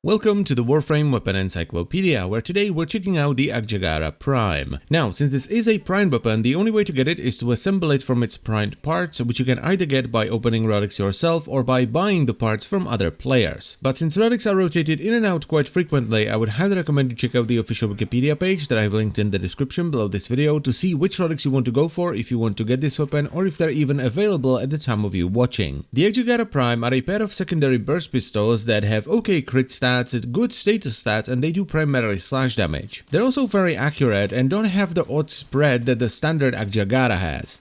Welcome to the Warframe Weapon Encyclopedia, where today we're checking out the AkJagara Prime. Now, since this is a primed weapon, the only way to get it is to assemble it from its primed parts, which you can either get by opening relics yourself or by buying the parts from other players. But since relics are rotated in and out quite frequently, I would highly recommend you check out the official Wikipedia page that I've linked in the description below this video to see which relics you want to go for if you want to get this weapon or if they're even available at the time of you watching. The AkJagara Prime are a pair of secondary burst pistols that have okay crit stats, good status stats, and they do primarily slash damage. They're also very accurate and don't have the odd spread that the standard AkJagara has.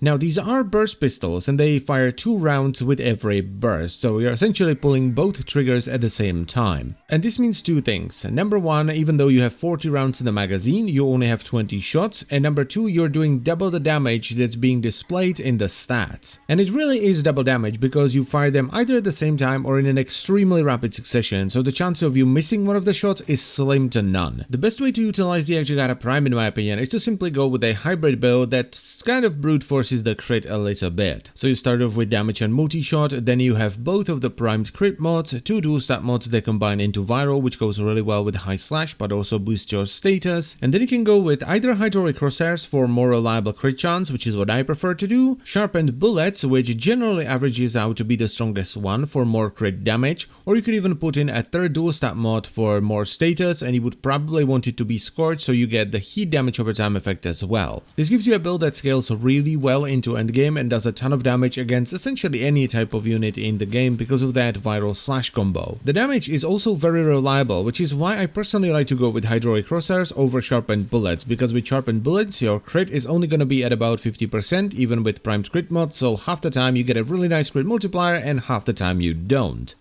Now, these are burst pistols and they fire 2 rounds with every burst, so you're essentially pulling both triggers at the same time. And this means 2 things. Number 1, even though you have 40 rounds in the magazine, you only have 20 shots, and number 2, you're doing double the damage that's being displayed in the stats. And it really is double damage because you fire them either at the same time or in an extremely rapid succession, so the chance of you missing one of the shots is slim to none. The best way to utilize the AkJagara Prime, in my opinion, is to simply go with a hybrid build that kind of brute forces the crit a little bit. So you start off with damage and multi-shot, then you have both of the primed crit mods, 2 dual stat mods that combine into viral, which goes really well with high slash but also boosts your status, and then you can go with either hydraulic crosshairs for more reliable crit chance, which is what I prefer to do, sharpened bullets, which generally averages out to be the strongest one for more crit damage, or you could even put in a 3rd dual stat mod for more status, and you would probably want it to be scorched so you get the heat damage over time effect as well. This gives you a build that scales really well into endgame and does a ton of damage against essentially any type of unit in the game because of that viral slash combo. The damage is also very reliable, which is why I personally like to go with hydraulic crosshairs over sharpened bullets, because with sharpened bullets your crit is only going to be at about 50% even with primed crit mod, so half the time you get a really nice crit multiplier and half the time you don't.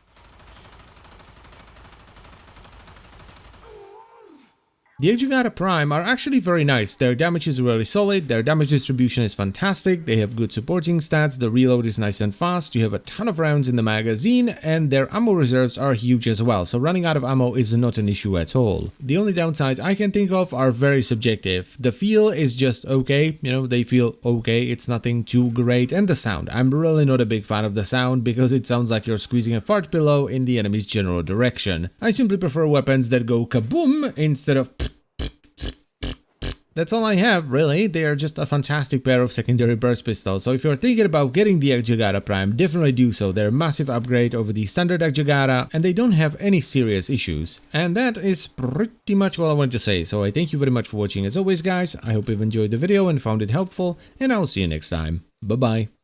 The AkJagara Prime are actually very nice. Their damage is really solid, their damage distribution is fantastic, they have good supporting stats, the reload is nice and fast, you have a ton of rounds in the magazine, and their ammo reserves are huge as well, so running out of ammo is not an issue at all. The only downsides I can think of are very subjective. The feel is just okay, they feel okay, it's nothing too great, and the sound. I'm really not a big fan of the sound because it sounds like you're squeezing a fart pillow in the enemy's general direction. I simply prefer weapons that go kaboom instead of That's all I have, really. They are just a fantastic pair of secondary burst pistols, so if you're thinking about getting the AkJagara Prime, definitely do so. They're a massive upgrade over the standard AkJagara, and they don't have any serious issues. And that is pretty much all I wanted to say, so I thank you very much for watching as always, guys. I hope you've enjoyed the video and found it helpful, and I'll see you next time. Bye-bye.